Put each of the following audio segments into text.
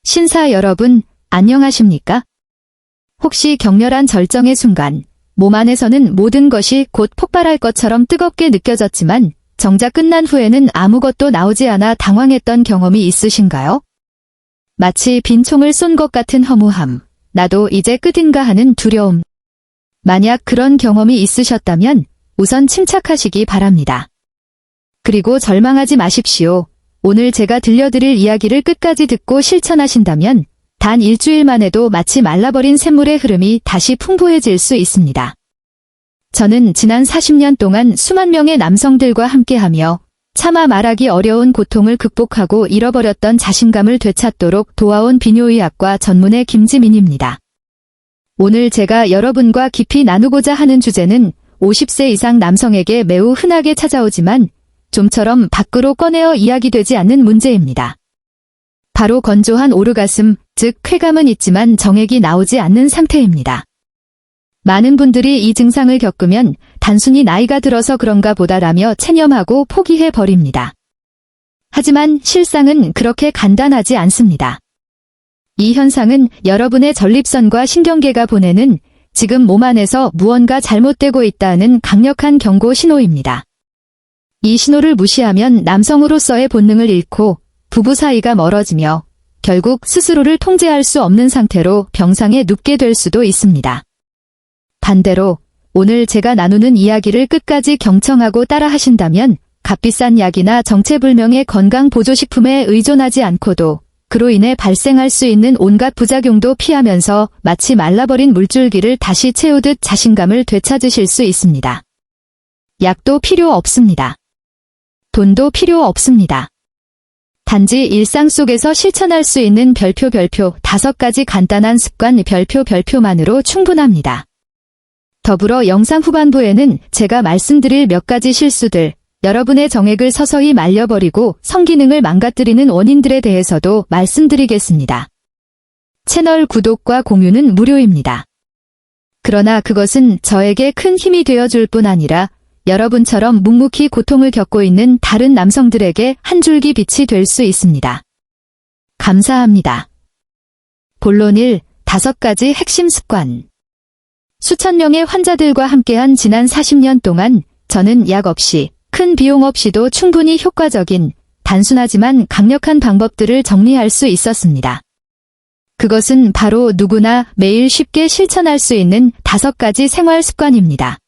신사 여러분, 안녕하십니까? 혹시 격렬한 절정의 순간, 몸 안에서는 모든 것이 곧 폭발할 것처럼 뜨겁게 느껴졌지만 정작 끝난 후에는 아무것도 나오지 않아 당황했던 경험이 있으신가요? 마치 빈 총을 쏜 것 같은 허무함, 나도 이제 끝인가 하는 두려움. 만약 그런 경험이 있으셨다면 우선 침착하시기 바랍니다. 그리고 절망하지 마십시오. 오늘 제가 들려드릴 이야기를 끝까지 듣고 실천하신다면 단 일주일만 해도 마치 말라버린 샘물의 흐름이 다시 풍부해질 수 있습니다. 저는 지난 40년 동안 수만 명의 남성들과 함께하며 차마 말하기 어려운 고통을 극복하고 잃어버렸던 자신감을 되찾도록 도와온 비뇨의학과 전문의 김지민입니다. 오늘 제가 여러분과 깊이 나누고자 하는 주제는 50세 이상 남성에게 매우 흔하게 찾아오지만 좀처럼 밖으로 꺼내어 이야기되지 않는 문제입니다. 바로 건조한 오르가슴, 즉 쾌감은 있지만 정액이 나오지 않는 상태입니다. 많은 분들이 이 증상을 겪으면 단순히 나이가 들어서 그런가 보다라며 체념하고 포기해버립니다. 하지만 실상은 그렇게 간단하지 않습니다. 이 현상은 여러분의 전립선과 신경계가 보내는 지금 몸 안에서 무언가 잘못되고 있다는 강력한 경고 신호입니다. 이 신호를 무시하면 남성으로서의 본능을 잃고 부부 사이가 멀어지며 결국 스스로를 통제할 수 없는 상태로 병상에 눕게 될 수도 있습니다. 반대로 오늘 제가 나누는 이야기를 끝까지 경청하고 따라하신다면 값비싼 약이나 정체불명의 건강보조식품에 의존하지 않고도 그로 인해 발생할 수 있는 온갖 부작용도 피하면서 마치 말라버린 물줄기를 다시 채우듯 자신감을 되찾으실 수 있습니다. 약도 필요 없습니다. 돈도 필요 없습니다. 단지 일상 속에서 실천할 수 있는 별표 5가지 간단한 습관 별표만으로 충분합니다. 더불어 영상 후반부에는 제가 말씀드릴 몇 가지 실수들, 여러분의 정액을 서서히 말려버리고 성기능을 망가뜨리는 원인들에 대해서도 말씀드리겠습니다. 채널 구독과 공유는 무료입니다. 그러나 그것은 저에게 큰 힘이 되어줄 뿐 아니라 여러분처럼 묵묵히 고통을 겪고 있는 다른 남성들에게 한 줄기 빛이 될 수 있습니다. 감사합니다. 본론 1. 5가지 핵심 습관. 수천 명의 환자들과 함께한 지난 40년 동안 저는 약 없이, 큰 비용 없이도 충분히 효과적인, 단순하지만 강력한 방법들을 정리할 수 있었습니다. 그것은 바로 누구나 매일 쉽게 실천할 수 있는 5가지 생활 습관입니다.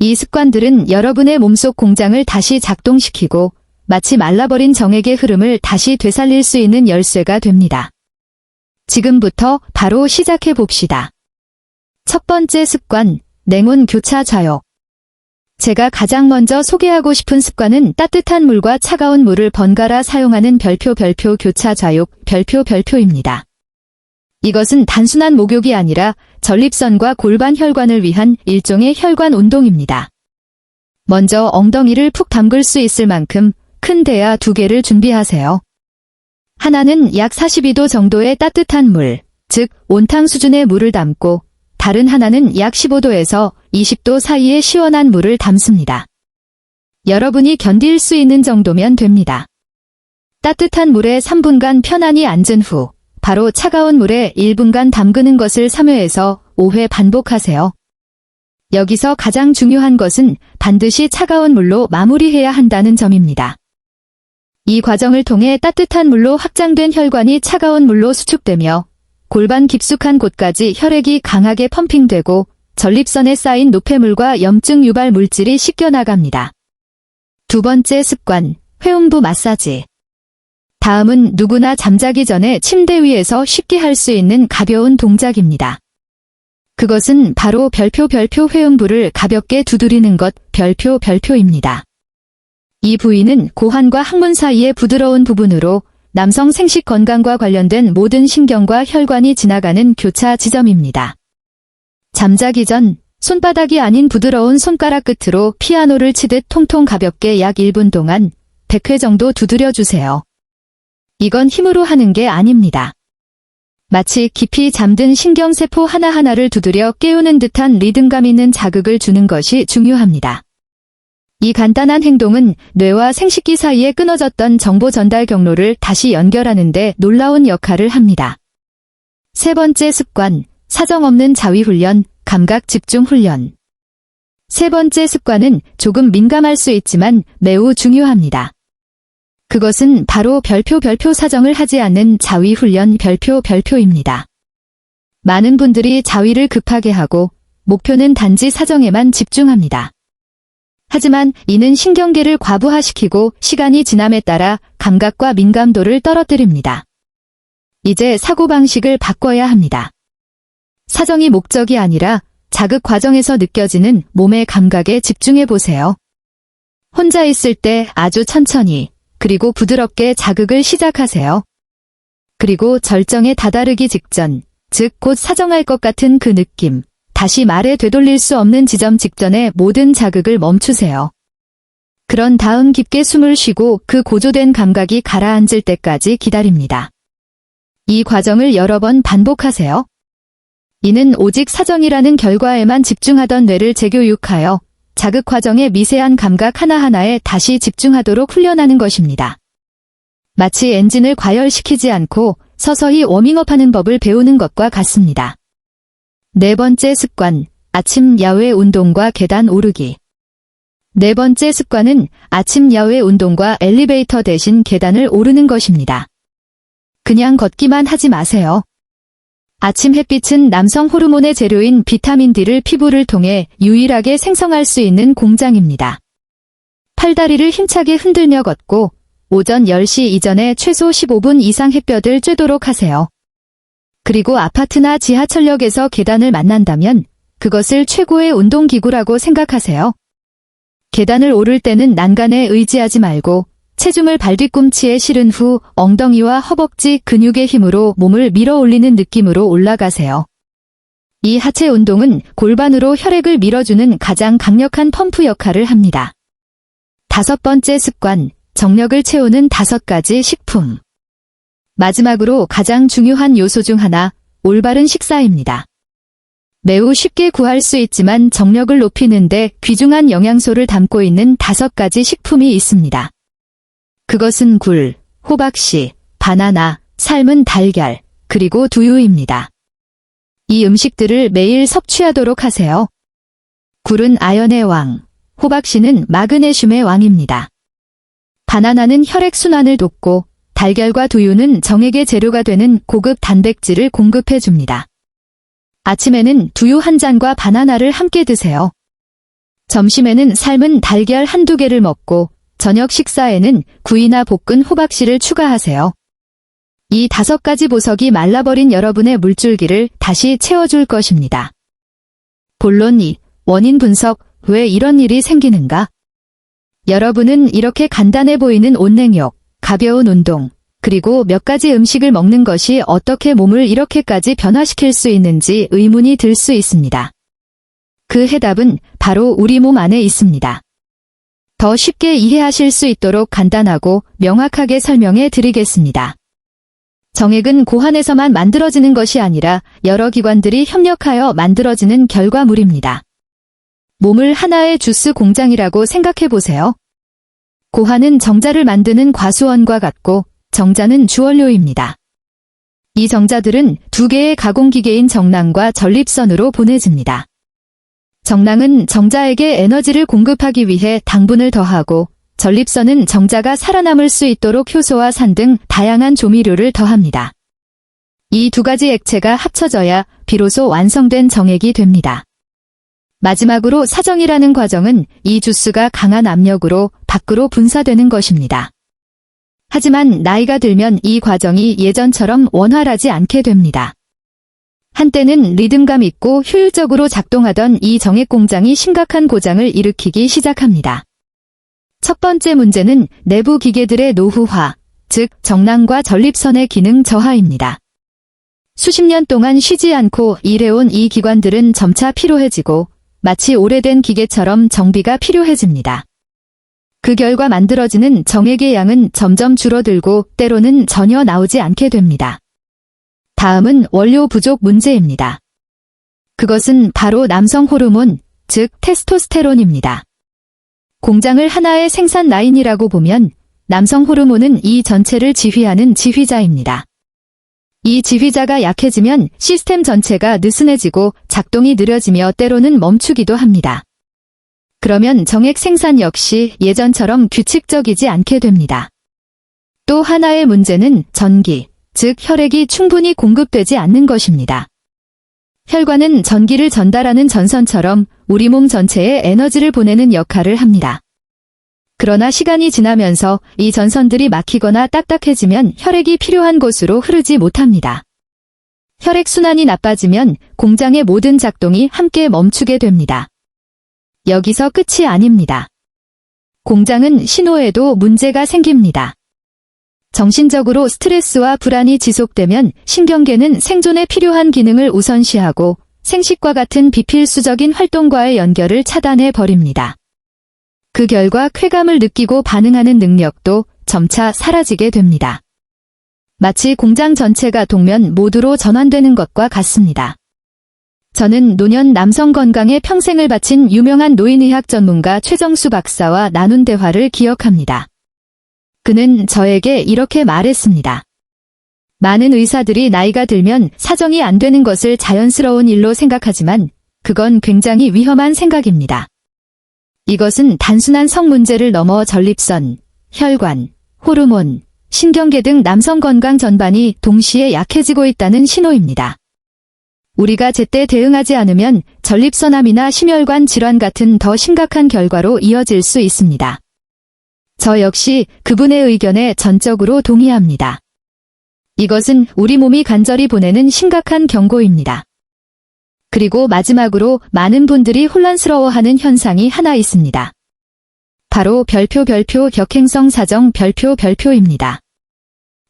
이 습관들은 여러분의 몸속 공장을 다시 작동시키고 마치 말라버린 정액의 흐름을 다시 되살릴 수 있는 열쇠가 됩니다. 지금부터 바로 시작해 봅시다. 첫 번째 습관, 냉온 교차 좌욕. 제가 가장 먼저 소개하고 싶은 습관은 따뜻한 물과 차가운 물을 번갈아 사용하는 별표 교차 좌욕 별표입니다. 이것은 단순한 목욕이 아니라 전립선과 골반 혈관을 위한 일종의 혈관 운동입니다. 먼저 엉덩이를 푹 담글 수 있을 만큼 큰 대야 2개를 준비하세요. 하나는 약 42도 정도의 따뜻한 물, 즉 온탕 수준의 물을 담고 다른 하나는 약 15도에서 20도 사이의 시원한 물을 담습니다. 여러분이 견딜 수 있는 정도면 됩니다. 따뜻한 물에 3분간 편안히 앉은 후 바로 차가운 물에 1분간 담그는 것을 3회에서 5회 반복하세요. 여기서 가장 중요한 것은 반드시 차가운 물로 마무리해야 한다는 점입니다. 이 과정을 통해 따뜻한 물로 확장된 혈관이 차가운 물로 수축되며 골반 깊숙한 곳까지 혈액이 강하게 펌핑되고 전립선에 쌓인 노폐물과 염증 유발 물질이 씻겨나갑니다. 두 번째 습관, 회음부 마사지. 다음은 누구나 잠자기 전에 침대 위에서 쉽게 할 수 있는 가벼운 동작입니다. 그것은 바로 별표 회음부를 가볍게 두드리는 것 별표입니다. 이 부위는 고환과 항문 사이의 부드러운 부분으로 남성 생식 건강과 관련된 모든 신경과 혈관이 지나가는 교차 지점입니다. 잠자기 전 손바닥이 아닌 부드러운 손가락 끝으로 피아노를 치듯 통통 가볍게 약 1분 동안 100회 정도 두드려 주세요. 이건 힘으로 하는 게 아닙니다. 마치 깊이 잠든 신경세포 하나하나를 두드려 깨우는 듯한 리듬감 있는 자극을 주는 것이 중요합니다. 이 간단한 행동은 뇌와 생식기 사이에 끊어졌던 정보 전달 경로를 다시 연결하는 데 놀라운 역할을 합니다. 세 번째 습관, 사정없는 자위훈련, 감각 집중 훈련. 세 번째 습관은 조금 민감할 수 있지만 매우 중요합니다. 그것은 바로 별표 사정을 하지 않는 자위훈련 별표입니다. 많은 분들이 자위를 급하게 하고 목표는 단지 사정에만 집중합니다. 하지만 이는 신경계를 과부하시키고 시간이 지남에 따라 감각과 민감도를 떨어뜨립니다. 이제 사고방식을 바꿔야 합니다. 사정이 목적이 아니라 자극 과정에서 느껴지는 몸의 감각에 집중해 보세요. 혼자 있을 때 아주 천천히 그리고 부드럽게 자극을 시작하세요. 그리고 절정에 다다르기 직전, 즉 곧 사정할 것 같은 그 느낌, 다시 말에 되돌릴 수 없는 지점 직전에 모든 자극을 멈추세요. 그런 다음 깊게 숨을 쉬고 그 고조된 감각이 가라앉을 때까지 기다립니다. 이 과정을 여러 번 반복하세요. 이는 오직 사정이라는 결과에만 집중하던 뇌를 재교육하여 자극 과정의 미세한 감각 하나하나에 다시 집중하도록 훈련하는 것입니다. 마치 엔진을 과열시키지 않고 서서히 워밍업하는 법을 배우는 것과 같습니다. 네 번째 습관, 아침 야외 운동과 계단 오르기. 네 번째 습관은 아침 야외 운동과 엘리베이터 대신 계단을 오르는 것입니다. 그냥 걷기만 하지 마세요. 아침 햇빛은 남성 호르몬의 재료인 비타민 D를 피부를 통해 유일하게 생성할 수 있는 공장입니다. 팔다리를 힘차게 흔들며 걷고 오전 10시 이전에 최소 15분 이상 햇볕을 쬐도록 하세요. 그리고 아파트나 지하철역에서 계단을 만난다면 그것을 최고의 운동기구라고 생각하세요. 계단을 오를 때는 난간에 의지하지 말고 체중을 발뒤꿈치에 실은 후 엉덩이와 허벅지 근육의 힘으로 몸을 밀어 올리는 느낌으로 올라가세요. 이 하체 운동은 골반으로 혈액을 밀어주는 가장 강력한 펌프 역할을 합니다. 다섯 번째 습관, 정력을 채우는 5가지 식품. 마지막으로 가장 중요한 요소 중 하나, 올바른 식사입니다. 매우 쉽게 구할 수 있지만 정력을 높이는 데 귀중한 영양소를 담고 있는 5가지 식품이 있습니다. 그것은 굴, 호박씨, 바나나, 삶은 달걀, 그리고 두유입니다. 이 음식들을 매일 섭취하도록 하세요. 굴은 아연의 왕, 호박씨는 마그네슘의 왕입니다. 바나나는 혈액순환을 돕고 달걀과 두유는 정액의 재료가 되는 고급 단백질을 공급해줍니다. 아침에는 두유 한 잔과 바나나를 함께 드세요. 점심에는 삶은 달걀 한두 개를 먹고 저녁 식사에는 구이나 볶은 호박씨를 추가하세요. 이 5가지 보석이 말라버린 여러분의 물줄기를 다시 채워줄 것입니다. 본론 2. 원인 분석, 왜 이런 일이 생기는가? 여러분은 이렇게 간단해 보이는 온냉욕, 가벼운 운동, 그리고 몇 가지 음식을 먹는 것이 어떻게 몸을 이렇게까지 변화시킬 수 있는지 의문이 들 수 있습니다. 그 해답은 바로 우리 몸 안에 있습니다. 더 쉽게 이해하실 수 있도록 간단하고 명확하게 설명해 드리겠습니다. 정액은 고환에서만 만들어지는 것이 아니라 여러 기관들이 협력하여 만들어지는 결과물입니다. 몸을 하나의 주스 공장이라고 생각해 보세요. 고환은 정자를 만드는 과수원과 같고 정자는 주원료입니다. 이 정자들은 2개의 가공기계인 정낭과 전립선으로 보내집니다. 정낭은 정자에게 에너지를 공급하기 위해 당분을 더하고 전립선은 정자가 살아남을 수 있도록 효소와 산 등 다양한 조미료를 더합니다. 이 2가지 액체가 합쳐져야 비로소 완성된 정액이 됩니다. 마지막으로 사정이라는 과정은 이 주스가 강한 압력으로 밖으로 분사되는 것입니다. 하지만 나이가 들면 이 과정이 예전처럼 원활하지 않게 됩니다. 한때는 리듬감 있고 효율적으로 작동하던 이 정액 공장이 심각한 고장을 일으키기 시작합니다. 첫 번째 문제는 내부 기계들의 노후화, 즉 정낭과 전립선의 기능 저하입니다. 수십 년 동안 쉬지 않고 일해온 이 기관들은 점차 피로해지고 마치 오래된 기계처럼 정비가 필요해집니다. 그 결과 만들어지는 정액의 양은 점점 줄어들고 때로는 전혀 나오지 않게 됩니다. 다음은 원료 부족 문제입니다. 그것은 바로 남성 호르몬, 즉 테스토스테론입니다. 공장을 하나의 생산 라인이라고 보면 남성 호르몬은 이 전체를 지휘하는 지휘자입니다. 이 지휘자가 약해지면 시스템 전체가 느슨해지고 작동이 느려지며 때로는 멈추기도 합니다. 그러면 정액 생산 역시 예전처럼 규칙적이지 않게 됩니다. 또 하나의 문제는 전기, 즉 혈액이 충분히 공급되지 않는 것입니다. 혈관은 전기를 전달하는 전선처럼 우리 몸 전체에 에너지를 보내는 역할을 합니다. 그러나 시간이 지나면서 이 전선들이 막히거나 딱딱해지면 혈액이 필요한 곳으로 흐르지 못합니다. 혈액순환이 나빠지면 공장의 모든 작동이 함께 멈추게 됩니다. 여기서 끝이 아닙니다. 공장은 신호에도 문제가 생깁니다. 정신적으로 스트레스와 불안이 지속되면 신경계는 생존에 필요한 기능을 우선시하고 생식과 같은 비필수적인 활동과의 연결을 차단해 버립니다. 그 결과 쾌감을 느끼고 반응하는 능력도 점차 사라지게 됩니다. 마치 공장 전체가 동면 모드로 전환되는 것과 같습니다. 저는 노년 남성 건강에 평생을 바친 유명한 노인의학 전문가 최정수 박사와 나눈 대화를 기억합니다. 그는 저에게 이렇게 말했습니다. 많은 의사들이 나이가 들면 사정이 안 되는 것을 자연스러운 일로 생각하지만 그건 굉장히 위험한 생각입니다. 이것은 단순한 성 문제를 넘어 전립선, 혈관, 호르몬, 신경계 등 남성 건강 전반이 동시에 약해지고 있다는 신호입니다. 우리가 제때 대응하지 않으면 전립선암이나 심혈관 질환 같은 더 심각한 결과로 이어질 수 있습니다. 저 역시 그분의 의견에 전적으로 동의합니다. 이것은 우리 몸이 간절히 보내는 심각한 경고입니다. 그리고 마지막으로 많은 분들이 혼란스러워하는 현상이 하나 있습니다. 바로 별표 격행성 사정 별표입니다.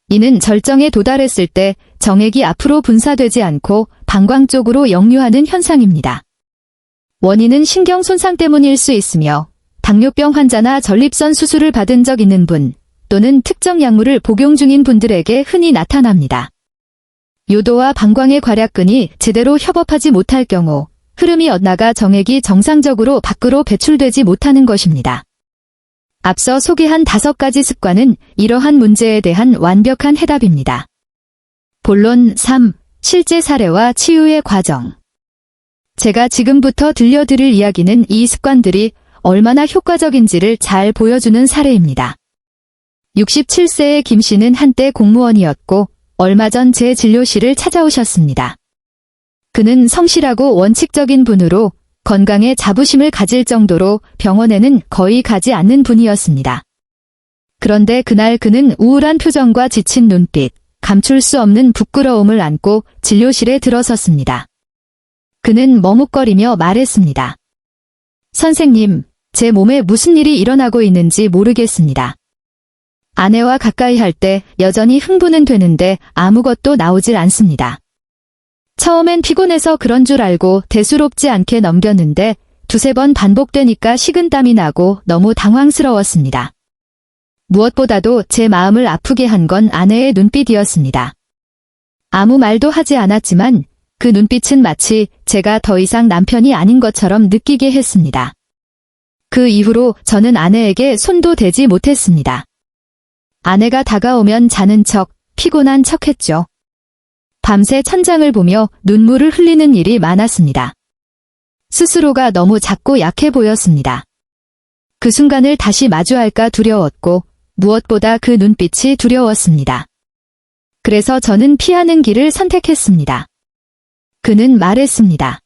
이는 절정에 도달했을 때 정액이 앞으로 분사되지 않고 방광 쪽으로 역류하는 현상입니다. 원인은 신경 손상 때문일 수 있으며 당뇨병 환자나 전립선 수술을 받은 적 있는 분 또는 특정 약물을 복용 중인 분들에게 흔히 나타납니다. 요도와 방광의 괄약근이 제대로 협업하지 못할 경우 흐름이 엇나가 정액이 정상적으로 밖으로 배출되지 못하는 것입니다. 앞서 소개한 5가지 습관은 이러한 문제에 대한 완벽한 해답입니다. 본론 3. 실제 사례와 치유의 과정. 제가 지금부터 들려드릴 이야기는 이 습관들이 얼마나 효과적인지를 잘 보여주는 사례입니다. 67세의 김 씨는 한때 공무원이었고 얼마 전 제 진료실을 찾아오셨습니다. 그는 성실하고 원칙적인 분으로 건강에 자부심을 가질 정도로 병원에는 거의 가지 않는 분이었습니다. 그런데 그날 그는 우울한 표정과 지친 눈빛, 감출 수 없는 부끄러움을 안고 진료실에 들어섰습니다. 그는 머뭇거리며 말했습니다. 선생님, 제 몸에 무슨 일이 일어나고 있는지 모르겠습니다. 아내와 가까이 할 때 여전히 흥분은 되는데 아무것도 나오질 않습니다. 처음엔 피곤해서 그런 줄 알고 대수롭지 않게 넘겼는데 2-3번 반복되니까 식은땀이 나고 너무 당황스러웠습니다. 무엇보다도 제 마음을 아프게 한 건 아내의 눈빛이었습니다. 아무 말도 하지 않았지만 그 눈빛은 마치 제가 더 이상 남편이 아닌 것처럼 느끼게 했습니다. 그 이후로 저는 아내에게 손도 대지 못했습니다. 아내가 다가오면 자는 척, 피곤한 척 했죠. 밤새 천장을 보며 눈물을 흘리는 일이 많았습니다. 스스로가 너무 작고 약해 보였습니다. 그 순간을 다시 마주할까 두려웠고 무엇보다 그 눈빛이 두려웠습니다. 그래서 저는 피하는 길을 선택했습니다. 그는 말했습니다.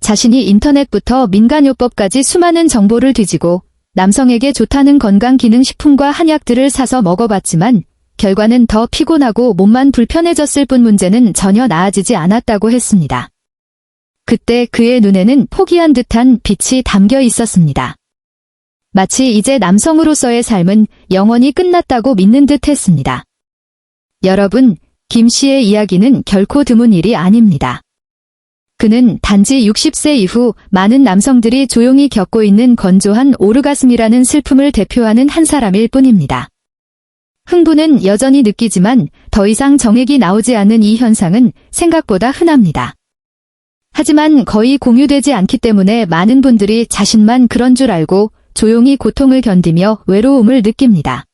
자신이 인터넷부터 민간요법까지 수많은 정보를 뒤지고 남성에게 좋다는 건강기능식품과 한약들을 사서 먹어봤지만 결과는 더 피곤하고 몸만 불편해졌을 뿐 문제는 전혀 나아지지 않았다고 했습니다. 그때 그의 눈에는 포기한 듯한 빛이 담겨 있었습니다. 마치 이제 남성으로서의 삶은 영원히 끝났다고 믿는 듯 했습니다. 여러분, 김 씨의 이야기는 결코 드문 일이 아닙니다. 그는 단지 60세 이후 많은 남성들이 조용히 겪고 있는 건조한 오르가슴이라는 슬픔을 대표하는 한 사람일 뿐입니다. 흥분은 여전히 느끼지만 더 이상 정액이 나오지 않는 이 현상은 생각보다 흔합니다. 하지만 거의 공유되지 않기 때문에 많은 분들이 자신만 그런 줄 알고 조용히 고통을 견디며 외로움을 느낍니다.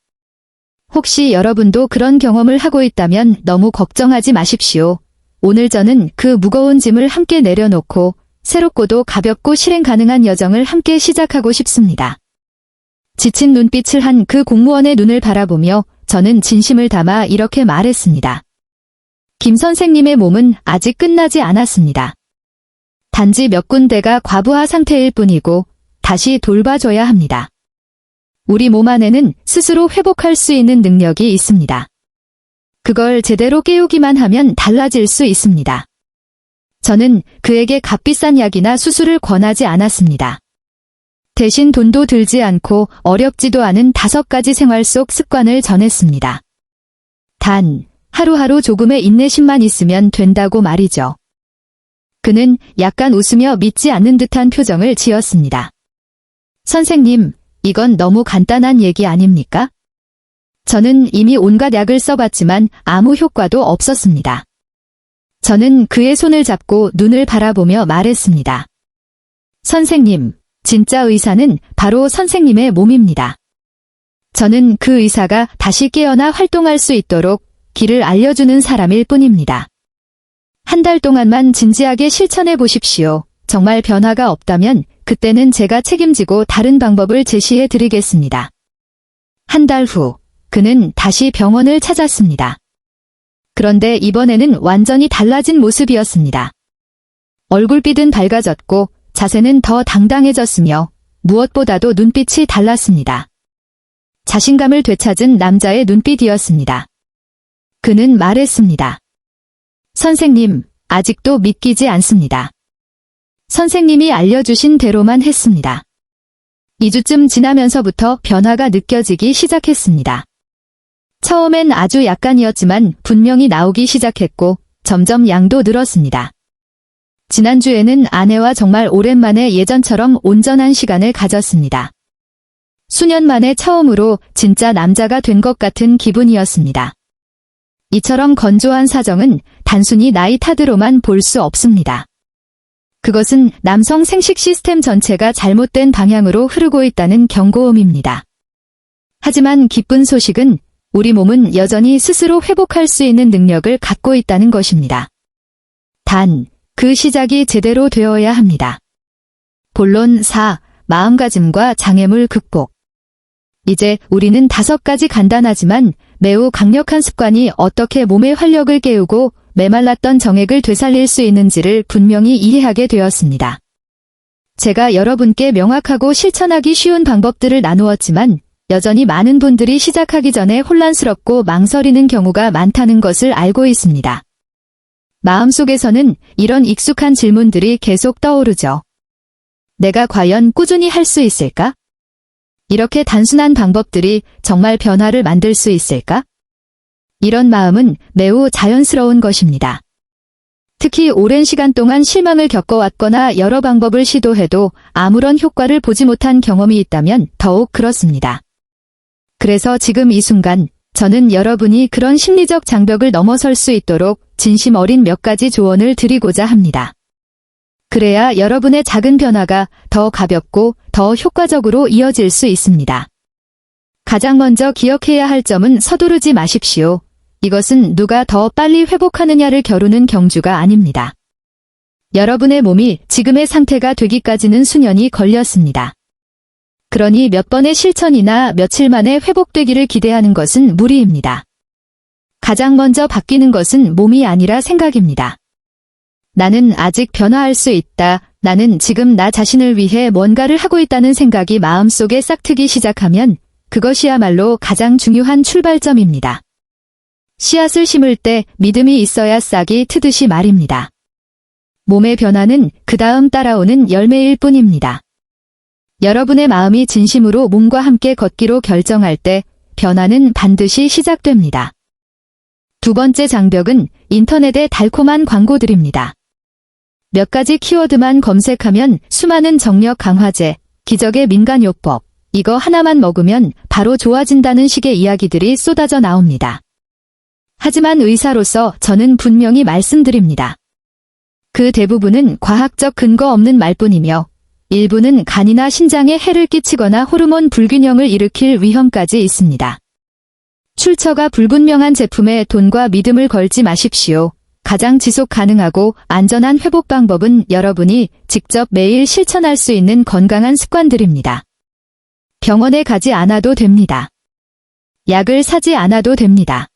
혹시 여러분도 그런 경험을 하고 있다면 너무 걱정하지 마십시오. 오늘 저는 그 무거운 짐을 함께 내려놓고 새롭고도 가볍고 실행 가능한 여정을 함께 시작하고 싶습니다. 지친 눈빛을 한 그 공무원의 눈을 바라보며 저는 진심을 담아 이렇게 말했습니다. 김 선생님의 몸은 아직 끝나지 않았습니다. 단지 몇 군데가 과부하 상태일 뿐이고 다시 돌봐줘야 합니다. 우리 몸 안에는 스스로 회복할 수 있는 능력이 있습니다. 그걸 제대로 깨우기만 하면 달라질 수 있습니다. 저는 그에게 값비싼 약이나 수술을 권하지 않았습니다. 대신 돈도 들지 않고 어렵지도 않은 5가지 생활 속 습관을 전했습니다. 단, 하루하루 조금의 인내심만 있으면 된다고 말이죠. 그는 약간 웃으며 믿지 않는 듯한 표정을 지었습니다. 선생님, 이건 너무 간단한 얘기 아닙니까? 저는 이미 온갖 약을 써봤지만 아무 효과도 없었습니다. 저는 그의 손을 잡고 눈을 바라보며 말했습니다. 선생님, 진짜 의사는 바로 선생님의 몸입니다. 저는 그 의사가 다시 깨어나 활동할 수 있도록 길을 알려주는 사람일 뿐입니다. 한 달 동안만 진지하게 실천해 보십시오. 정말 변화가 없다면 그때는 제가 책임지고 다른 방법을 제시해 드리겠습니다. 한 달 후, 그는 다시 병원을 찾았습니다. 그런데 이번에는 완전히 달라진 모습이었습니다. 얼굴빛은 밝아졌고 자세는 더 당당해졌으며 무엇보다도 눈빛이 달랐습니다. 자신감을 되찾은 남자의 눈빛이었습니다. 그는 말했습니다. 선생님, 아직도 믿기지 않습니다. 선생님이 알려주신 대로만 했습니다. 2주쯤 지나면서부터 변화가 느껴지기 시작했습니다. 처음엔 아주 약간이었지만 분명히 나오기 시작했고 점점 양도 늘었습니다. 지난주에는 아내와 정말 오랜만에 예전처럼 온전한 시간을 가졌습니다. 수년 만에 처음으로 진짜 남자가 된 것 같은 기분이었습니다. 이처럼 건조한 사정은 단순히 나이 탓으로만 볼 수 없습니다. 그것은 남성 생식 시스템 전체가 잘못된 방향으로 흐르고 있다는 경고음입니다. 하지만 기쁜 소식은 우리 몸은 여전히 스스로 회복할 수 있는 능력을 갖고 있다는 것입니다. 단, 그 시작이 제대로 되어야 합니다. 본론 4. 마음가짐과 장애물 극복. 이제 우리는 5가지 간단하지만 매우 강력한 습관이 어떻게 몸의 활력을 깨우고 메말랐던 정액을 되살릴 수 있는지를 분명히 이해하게 되었습니다. 제가 여러분께 명확하고 실천하기 쉬운 방법들을 나누었지만 여전히 많은 분들이 시작하기 전에 혼란스럽고 망설이는 경우가 많다는 것을 알고 있습니다. 마음속에서는 이런 익숙한 질문들이 계속 떠오르죠. 내가 과연 꾸준히 할 수 있을까? 이렇게 단순한 방법들이 정말 변화를 만들 수 있을까? 이런 마음은 매우 자연스러운 것입니다. 특히 오랜 시간 동안 실망을 겪어왔거나 여러 방법을 시도해도 아무런 효과를 보지 못한 경험이 있다면 더욱 그렇습니다. 그래서 지금 이 순간 저는 여러분이 그런 심리적 장벽을 넘어설 수 있도록 진심 어린 몇 가지 조언을 드리고자 합니다. 그래야 여러분의 작은 변화가 더 가볍고 더 효과적으로 이어질 수 있습니다. 가장 먼저 기억해야 할 점은 서두르지 마십시오. 이것은 누가 더 빨리 회복하느냐를 겨루는 경주가 아닙니다. 여러분의 몸이 지금의 상태가 되기까지는 수년이 걸렸습니다. 그러니 몇 번의 실천이나 며칠 만에 회복되기를 기대하는 것은 무리입니다. 가장 먼저 바뀌는 것은 몸이 아니라 생각입니다. 나는 아직 변화할 수 있다. 나는 지금 나 자신을 위해 뭔가를 하고 있다는 생각이 마음속에 싹트기 시작하면 그것이야말로 가장 중요한 출발점입니다. 씨앗을 심을 때 믿음이 있어야 싹이 트듯이 말입니다. 몸의 변화는 그 다음 따라오는 열매일 뿐입니다. 여러분의 마음이 진심으로 몸과 함께 걷기로 결정할 때 변화는 반드시 시작됩니다. 두 번째 장벽은 인터넷의 달콤한 광고들입니다. 몇 가지 키워드만 검색하면 수많은 정력 강화제, 기적의 민간요법, 이거 하나만 먹으면 바로 좋아진다는 식의 이야기들이 쏟아져 나옵니다. 하지만 의사로서 저는 분명히 말씀드립니다. 그 대부분은 과학적 근거 없는 말뿐이며 일부는 간이나 신장에 해를 끼치거나 호르몬 불균형을 일으킬 위험까지 있습니다. 출처가 불분명한 제품에 돈과 믿음을 걸지 마십시오. 가장 지속 가능하고 안전한 회복 방법은 여러분이 직접 매일 실천할 수 있는 건강한 습관들입니다. 병원에 가지 않아도 됩니다. 약을 사지 않아도 됩니다.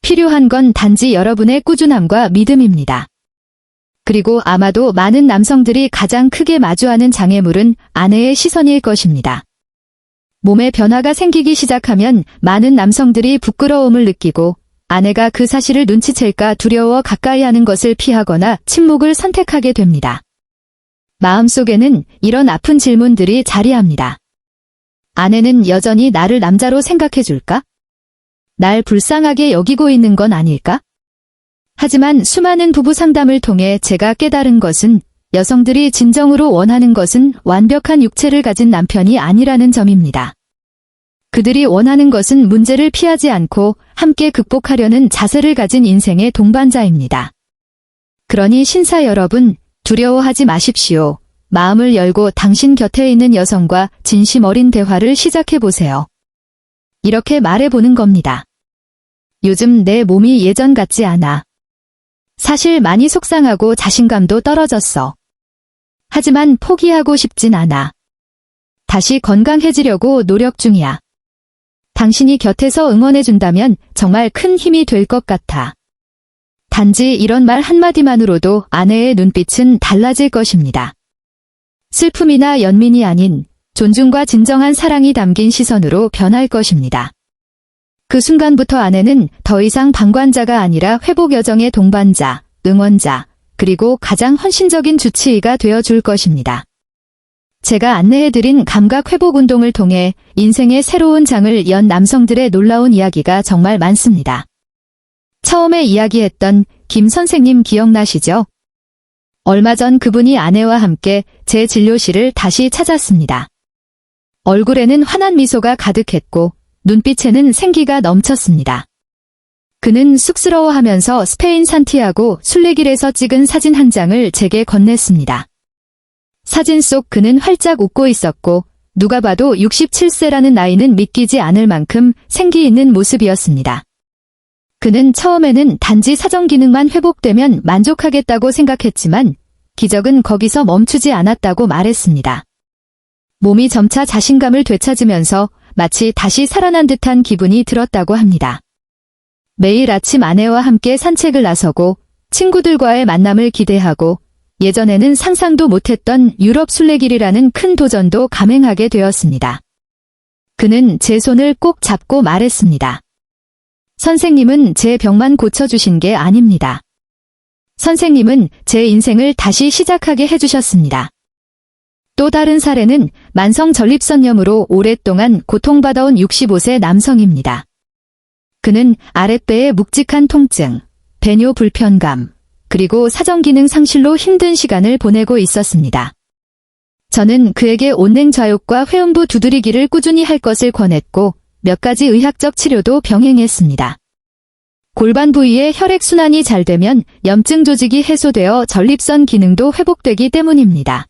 필요한 건 단지 여러분의 꾸준함과 믿음입니다. 그리고 아마도 많은 남성들이 가장 크게 마주하는 장애물은 아내의 시선일 것입니다. 몸에 변화가 생기기 시작하면 많은 남성들이 부끄러움을 느끼고 아내가 그 사실을 눈치챌까 두려워 가까이 하는 것을 피하거나 침묵을 선택하게 됩니다. 마음속에는 이런 아픈 질문들이 자리합니다. 아내는 여전히 나를 남자로 생각해줄까? 날 불쌍하게 여기고 있는 건 아닐까? 하지만 수많은 부부 상담을 통해 제가 깨달은 것은 여성들이 진정으로 원하는 것은 완벽한 육체를 가진 남편이 아니라는 점입니다. 그들이 원하는 것은 문제를 피하지 않고 함께 극복하려는 자세를 가진 인생의 동반자입니다. 그러니 신사 여러분, 두려워하지 마십시오. 마음을 열고 당신 곁에 있는 여성과 진심 어린 대화를 시작해보세요. 이렇게 말해보는 겁니다. 요즘 내 몸이 예전 같지 않아. 사실 많이 속상하고 자신감도 떨어졌어. 하지만 포기하고 싶진 않아. 다시 건강해지려고 노력 중이야. 당신이 곁에서 응원해준다면 정말 큰 힘이 될 것 같아. 단지 이런 말 한마디만으로도 아내의 눈빛은 달라질 것입니다. 슬픔이나 연민이 아닌 존중과 진정한 사랑이 담긴 시선으로 변할 것입니다. 그 순간부터 아내는 더 이상 방관자가 아니라 회복 여정의 동반자, 응원자, 그리고 가장 헌신적인 주치의가 되어줄 것입니다. 제가 안내해드린 감각 회복 운동을 통해 인생의 새로운 장을 연 남성들의 놀라운 이야기가 정말 많습니다. 처음에 이야기했던 김 선생님 기억나시죠? 얼마 전 그분이 아내와 함께 제 진료실을 다시 찾았습니다. 얼굴에는 환한 미소가 가득했고 눈빛에는 생기가 넘쳤습니다. 그는 쑥스러워하면서 스페인 산티아고 순례길에서 찍은 사진 한 장을 제게 건넸습니다. 사진 속 그는 활짝 웃고 있었고 누가 봐도 67세라는 나이는 믿기지 않을 만큼 생기 있는 모습이었습니다. 그는 처음에는 단지 사정 기능만 회복되면 만족하겠다고 생각했지만 기적은 거기서 멈추지 않았다고 말했습니다. 몸이 점차 자신감을 되찾으면서 마치 다시 살아난 듯한 기분이 들었다고 합니다. 매일 아침 아내와 함께 산책을 나서고 친구들과의 만남을 기대하고 예전에는 상상도 못했던 유럽 순례길이라는 큰 도전도 감행하게 되었습니다. 그는 제 손을 꼭 잡고 말했습니다. 선생님은 제 병만 고쳐주신 게 아닙니다. 선생님은 제 인생을 다시 시작하게 해주셨습니다. 또 다른 사례는 만성 전립선염으로 오랫동안 고통받아온 65세 남성입니다. 그는 아랫배의 묵직한 통증, 배뇨 불편감, 그리고 사정기능 상실로 힘든 시간을 보내고 있었습니다. 저는 그에게 온냉좌욕과 회음부 두드리기를 꾸준히 할 것을 권했고 몇 가지 의학적 치료도 병행했습니다. 골반 부위의 혈액순환이 잘 되면 염증 조직이 해소되어 전립선 기능도 회복되기 때문입니다.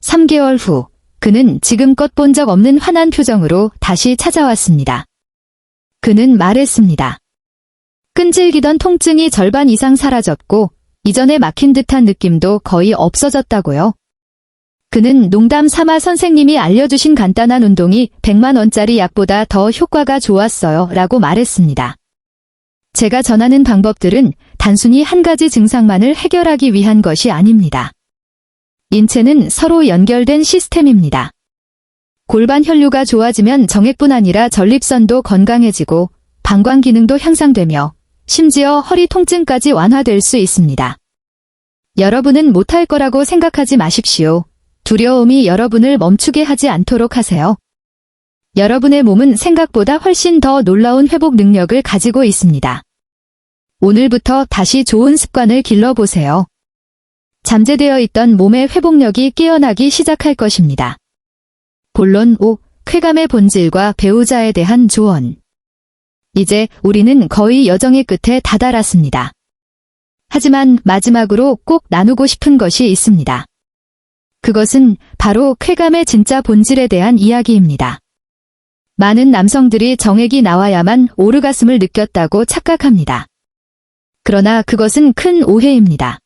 3개월 후 그는 지금껏 본 적 없는 환한 표정으로 다시 찾아왔습니다. 그는 말했습니다. 끈질기던 통증이 절반 이상 사라졌고 이전에 막힌 듯한 느낌도 거의 없어졌다고요. 그는 농담 삼아 선생님이 알려주신 간단한 운동이 100만 원짜리 약보다 더 효과가 좋았어요 라고 말했습니다. 제가 전하는 방법들은 단순히 한 가지 증상만을 해결하기 위한 것이 아닙니다. 인체는 서로 연결된 시스템입니다. 골반 혈류가 좋아지면 정액뿐 아니라 전립선도 건강해지고 방광 기능도 향상되며 심지어 허리 통증까지 완화될 수 있습니다. 여러분은 못할 거라고 생각하지 마십시오. 두려움이 여러분을 멈추게 하지 않도록 하세요. 여러분의 몸은 생각보다 훨씬 더 놀라운 회복 능력을 가지고 있습니다. 오늘부터 다시 좋은 습관을 길러보세요. 잠재되어 있던 몸의 회복력이 깨어나기 시작할 것입니다. 본론 5. 쾌감의 본질과 배우자에 대한 조언. 이제 우리는 거의 여정의 끝에 다다랐습니다. 하지만 마지막으로 꼭 나누고 싶은 것이 있습니다. 그것은 바로 쾌감의 진짜 본질에 대한 이야기입니다. 많은 남성들이 정액이 나와야만 오르가슴을 느꼈다고 착각합니다. 그러나 그것은 큰 오해입니다.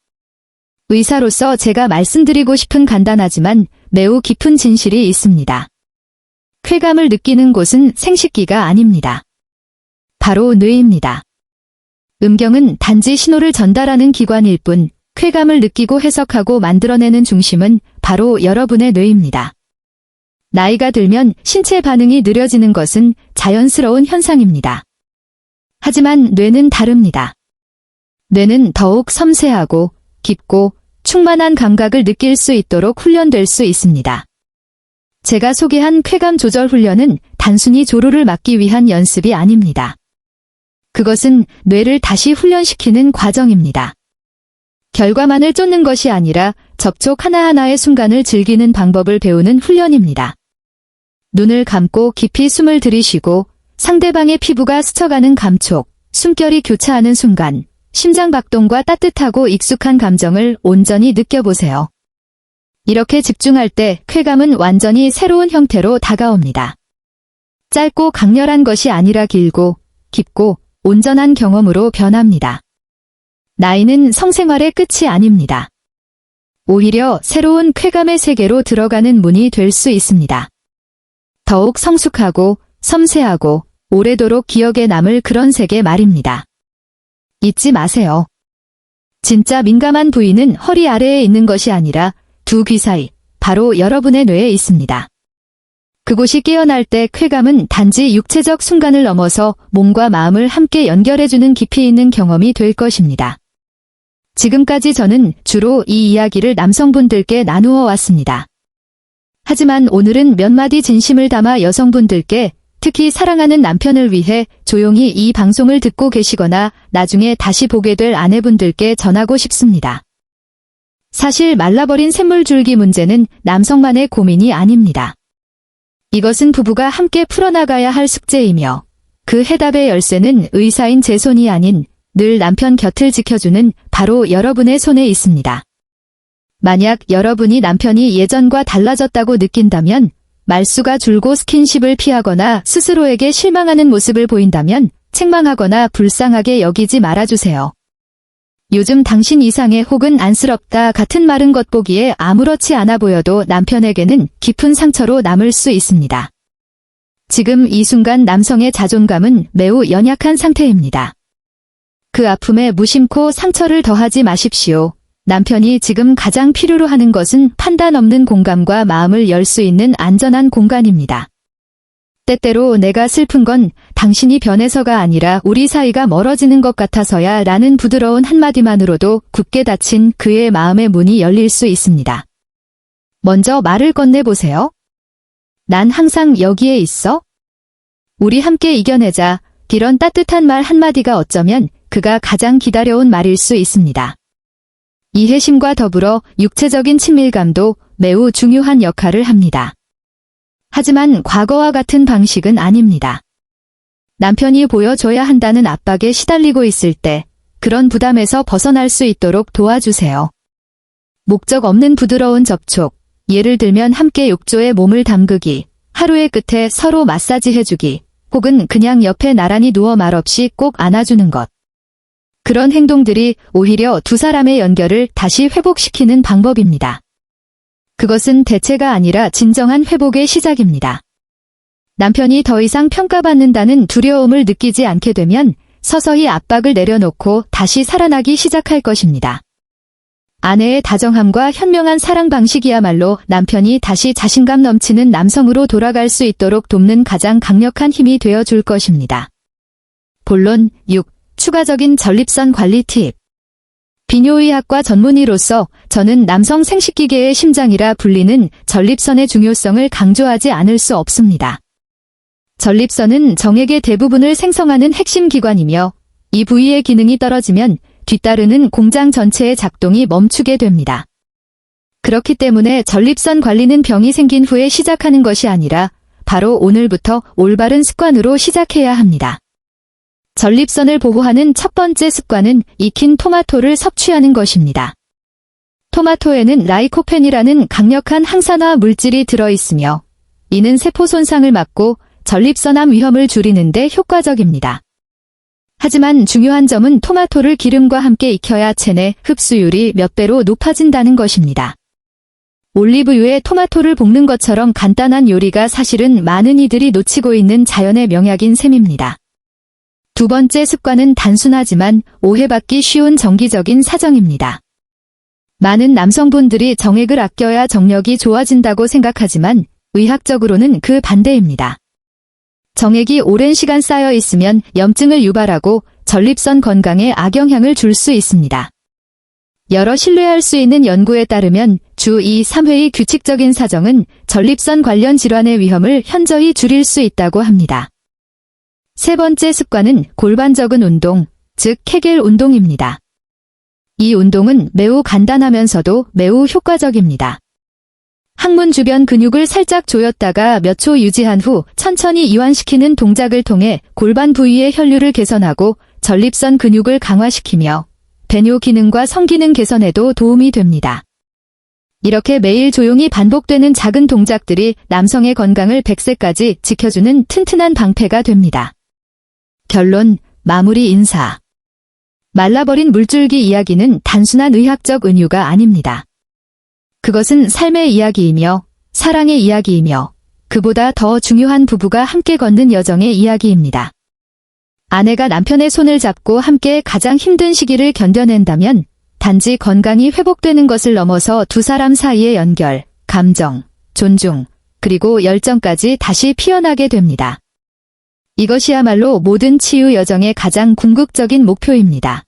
의사로서 제가 말씀드리고 싶은 간단하지만 매우 깊은 진실이 있습니다. 쾌감을 느끼는 곳은 생식기가 아닙니다. 바로 뇌입니다. 음경은 단지 신호를 전달하는 기관일 뿐, 쾌감을 느끼고 해석하고 만들어내는 중심은 바로 여러분의 뇌입니다. 나이가 들면 신체 반응이 느려지는 것은 자연스러운 현상입니다. 하지만 뇌는 다릅니다. 뇌는 더욱 섬세하고 깊고 충만한 감각을 느낄 수 있도록 훈련될 수 있습니다. 제가 소개한 쾌감 조절 훈련은 단순히 조루를 막기 위한 연습이 아닙니다. 그것은 뇌를 다시 훈련시키는 과정입니다. 결과만을 쫓는 것이 아니라 접촉 하나하나의 순간을 즐기는 방법을 배우는 훈련입니다. 눈을 감고 깊이 숨을 들이쉬고 상대방의 피부가 스쳐가는 감촉, 숨결이 교차하는 순간, 심장박동과 따뜻하고 익숙한 감정을 온전히 느껴보세요. 이렇게 집중할 때 쾌감은 완전히 새로운 형태로 다가옵니다. 짧고 강렬한 것이 아니라 길고, 깊고, 온전한 경험으로 변합니다. 나이는 성생활의 끝이 아닙니다. 오히려 새로운 쾌감의 세계로 들어가는 문이 될 수 있습니다. 더욱 성숙하고 섬세하고 오래도록 기억에 남을 그런 세계 말입니다. 잊지 마세요. 진짜 민감한 부위는 허리 아래에 있는 것이 아니라 두 귀 사이, 바로 여러분의 뇌에 있습니다. 그곳이 깨어날 때 쾌감은 단지 육체적 순간을 넘어서 몸과 마음을 함께 연결해주는 깊이 있는 경험이 될 것입니다. 지금까지 저는 주로 이 이야기를 남성분들께 나누어 왔습니다. 하지만 오늘은 몇 마디 진심을 담아 여성분들께, 특히 사랑하는 남편을 위해 조용히 이 방송을 듣고 계시거나 나중에 다시 보게 될 아내분들께 전하고 싶습니다. 사실 말라버린 샘물줄기 문제는 남성만의 고민이 아닙니다. 이것은 부부가 함께 풀어나가야 할 숙제이며 그 해답의 열쇠는 의사인 제 손이 아닌 늘 남편 곁을 지켜주는 바로 여러분의 손에 있습니다. 만약 여러분이 남편이 예전과 달라졌다고 느낀다면, 말수가 줄고 스킨십을 피하거나 스스로에게 실망하는 모습을 보인다면 책망하거나 불쌍하게 여기지 말아주세요. 요즘 당신 이상해 혹은 안쓰럽다 같은 말은 겉보기에 아무렇지 않아 보여도 남편에게는 깊은 상처로 남을 수 있습니다. 지금 이 순간 남성의 자존감은 매우 연약한 상태입니다. 그 아픔에 무심코 상처를 더하지 마십시오. 남편이 지금 가장 필요로 하는 것은 판단 없는 공감과 마음을 열 수 있는 안전한 공간입니다. 때때로 내가 슬픈 건 당신이 변해서가 아니라 우리 사이가 멀어지는 것 같아서야 라는 부드러운 한마디만으로도 굳게 닫힌 그의 마음의 문이 열릴 수 있습니다. 먼저 말을 건네보세요. 난 항상 여기에 있어. 우리 함께 이겨내자. 이런 따뜻한 말 한마디가 어쩌면 그가 가장 기다려온 말일 수 있습니다. 이해심과 더불어 육체적인 친밀감도 매우 중요한 역할을 합니다. 하지만 과거와 같은 방식은 아닙니다. 남편이 보여줘야 한다는 압박에 시달리고 있을 때 그런 부담에서 벗어날 수 있도록 도와주세요. 목적 없는 부드러운 접촉, 예를 들면 함께 욕조에 몸을 담그기, 하루의 끝에 서로 마사지해주기, 혹은 그냥 옆에 나란히 누워 말없이 꼭 안아주는 것. 그런 행동들이 오히려 두 사람의 연결을 다시 회복시키는 방법입니다. 그것은 대체가 아니라 진정한 회복의 시작입니다. 남편이 더 이상 평가받는다는 두려움을 느끼지 않게 되면 서서히 압박을 내려놓고 다시 살아나기 시작할 것입니다. 아내의 다정함과 현명한 사랑 방식이야말로 남편이 다시 자신감 넘치는 남성으로 돌아갈 수 있도록 돕는 가장 강력한 힘이 되어줄 것입니다. 본론 6. 추가적인 전립선 관리 팁. 비뇨의학과 전문의로서 저는 남성 생식기계의 심장이라 불리는 전립선의 중요성을 강조하지 않을 수 없습니다. 전립선은 정액의 대부분을 생성하는 핵심 기관이며 이 부위의 기능이 떨어지면 뒤따르는 공장 전체의 작동이 멈추게 됩니다. 그렇기 때문에 전립선 관리는 병이 생긴 후에 시작하는 것이 아니라 바로 오늘부터 올바른 습관으로 시작해야 합니다. 전립선을 보호하는 첫 번째 습관은 익힌 토마토를 섭취하는 것입니다. 토마토에는 라이코펜이라는 강력한 항산화 물질이 들어있으며 이는 세포 손상을 막고 전립선암 위험을 줄이는 데 효과적입니다. 하지만 중요한 점은 토마토를 기름과 함께 익혀야 체내 흡수율이 몇 배로 높아진다는 것입니다. 올리브유에 토마토를 볶는 것처럼 간단한 요리가 사실은 많은 이들이 놓치고 있는 자연의 명약인 셈입니다. 두 번째 습관은 단순하지만 오해받기 쉬운 정기적인 사정입니다. 많은 남성분들이 정액을 아껴야 정력이 좋아진다고 생각하지만 의학적으로는 그 반대입니다. 정액이 오랜 시간 쌓여 있으면 염증을 유발하고 전립선 건강에 악영향을 줄 수 있습니다. 여러 신뢰할 수 있는 연구에 따르면 주 2, 3회의 규칙적인 사정은 전립선 관련 질환의 위험을 현저히 줄일 수 있다고 합니다. 세 번째 습관은 골반 적은 운동, 즉 케겔 운동입니다. 이 운동은 매우 간단하면서도 매우 효과적입니다. 항문 주변 근육을 살짝 조였다가 몇 초 유지한 후 천천히 이완시키는 동작을 통해 골반 부위의 혈류를 개선하고 전립선 근육을 강화시키며 배뇨 기능과 성기능 개선에도 도움이 됩니다. 이렇게 매일 조용히 반복되는 작은 동작들이 남성의 건강을 100세까지 지켜주는 튼튼한 방패가 됩니다. 결론, 마무리 인사. 말라버린 물줄기 이야기는 단순한 의학적 은유가 아닙니다. 그것은 삶의 이야기이며 사랑의 이야기이며 그보다 더 중요한 부부가 함께 걷는 여정의 이야기입니다. 아내가 남편의 손을 잡고 함께 가장 힘든 시기를 견뎌낸다면 단지 건강이 회복되는 것을 넘어서 두 사람 사이의 연결, 감정, 존중, 그리고 열정까지 다시 피어나게 됩니다. 이것이야말로 모든 치유 여정의 가장 궁극적인 목표입니다.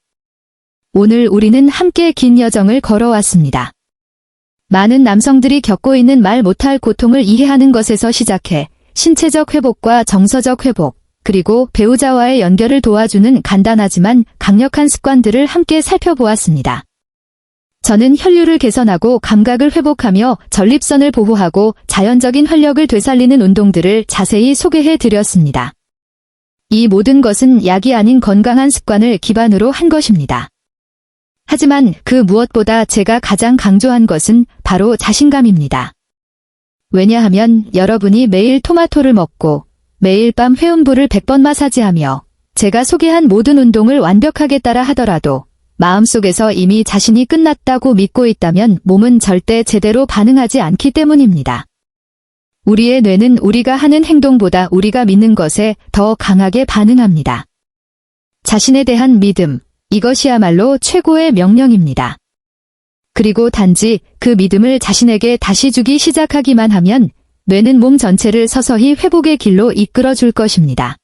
오늘 우리는 함께 긴 여정을 걸어왔습니다. 많은 남성들이 겪고 있는 말 못할 고통을 이해하는 것에서 시작해 신체적 회복과 정서적 회복, 그리고 배우자와의 연결을 도와주는 간단하지만 강력한 습관들을 함께 살펴보았습니다. 저는 혈류를 개선하고 감각을 회복하며 전립선을 보호하고 자연적인 활력을 되살리는 운동들을 자세히 소개해 드렸습니다. 이 모든 것은 약이 아닌 건강한 습관을 기반으로 한 것입니다. 하지만 그 무엇보다 제가 가장 강조한 것은 바로 자신감입니다. 왜냐하면 여러분이 매일 토마토를 먹고 매일 밤 회음부를 100번 마사지하며 제가 소개한 모든 운동을 완벽하게 따라 하더라도 마음속에서 이미 자신이 끝났다고 믿고 있다면 몸은 절대 제대로 반응하지 않기 때문입니다. 우리의 뇌는 우리가 하는 행동보다 우리가 믿는 것에 더 강하게 반응합니다. 자신에 대한 믿음, 이것이야말로 최고의 명령입니다. 그리고 단지 그 믿음을 자신에게 다시 주기 시작하기만 하면 뇌는 몸 전체를 서서히 회복의 길로 이끌어 줄 것입니다.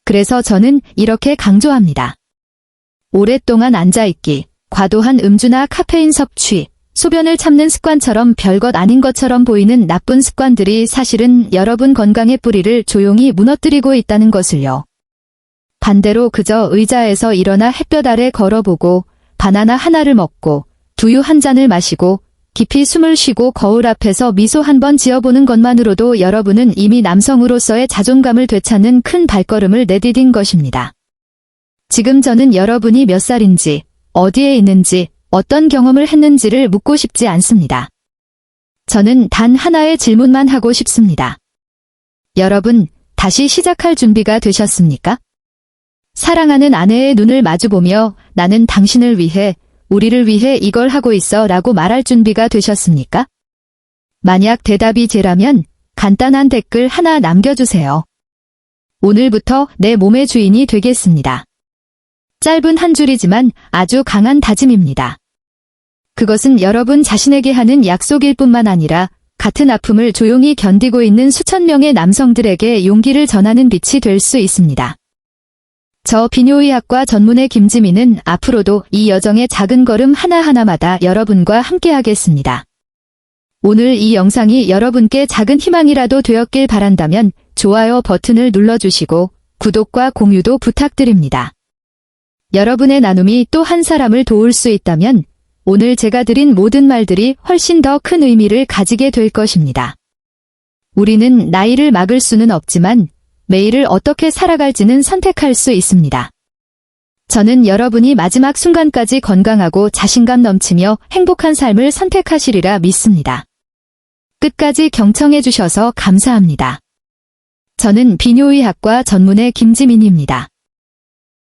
그래서 저는 이렇게 강조합니다. 오랫동안 앉아있기, 과도한 음주나 카페인 섭취, 소변을 참는 습관처럼 별것 아닌 것처럼 보이는 나쁜 습관들이 사실은 여러분 건강의 뿌리를 조용히 무너뜨리고 있다는 것을요. 반대로 그저 의자에서 일어나 햇볕 아래 걸어보고 바나나 하나를 먹고 두유 한 잔을 마시고 깊이 숨을 쉬고 거울 앞에서 미소 한번 지어보는 것만으로도 여러분은 이미 남성으로서의 자존감을 되찾는 큰 발걸음을 내디딘 것입니다. 지금 저는 여러분이 몇 살인지, 어디에 있는지, 어떤 경험을 했는지를 묻고 싶지 않습니다. 저는 단 하나의 질문만 하고 싶습니다. 여러분, 다시 시작할 준비가 되셨습니까? 사랑하는 아내의 눈을 마주보며 나는 당신을 위해, 우리를 위해 이걸 하고 있어 라고 말할 준비가 되셨습니까? 만약 대답이 제라면 간단한 댓글 하나 남겨주세요. 오늘부터 내 몸의 주인이 되겠습니다. 짧은 한 줄이지만 아주 강한 다짐입니다. 그것은 여러분 자신에게 하는 약속일 뿐만 아니라 같은 아픔을 조용히 견디고 있는 수천 명의 남성들에게 용기를 전하는 빛이 될 수 있습니다. 저 비뇨의학과 전문의 김지민은 앞으로도 이 여정의 작은 걸음 하나하나마다 여러분과 함께하겠습니다. 오늘 이 영상이 여러분께 작은 희망이라도 되었길 바란다면 좋아요 버튼을 눌러주시고 구독과 공유도 부탁드립니다. 여러분의 나눔이 또 한 사람을 도울 수 있다면 오늘 제가 드린 모든 말들이 훨씬 더 큰 의미를 가지게 될 것입니다. 우리는 나이를 막을 수는 없지만 매일을 어떻게 살아갈지는 선택할 수 있습니다. 저는 여러분이 마지막 순간까지 건강하고 자신감 넘치며 행복한 삶을 선택하시리라 믿습니다. 끝까지 경청해 주셔서 감사합니다. 저는 비뇨의학과 전문의 김지민입니다.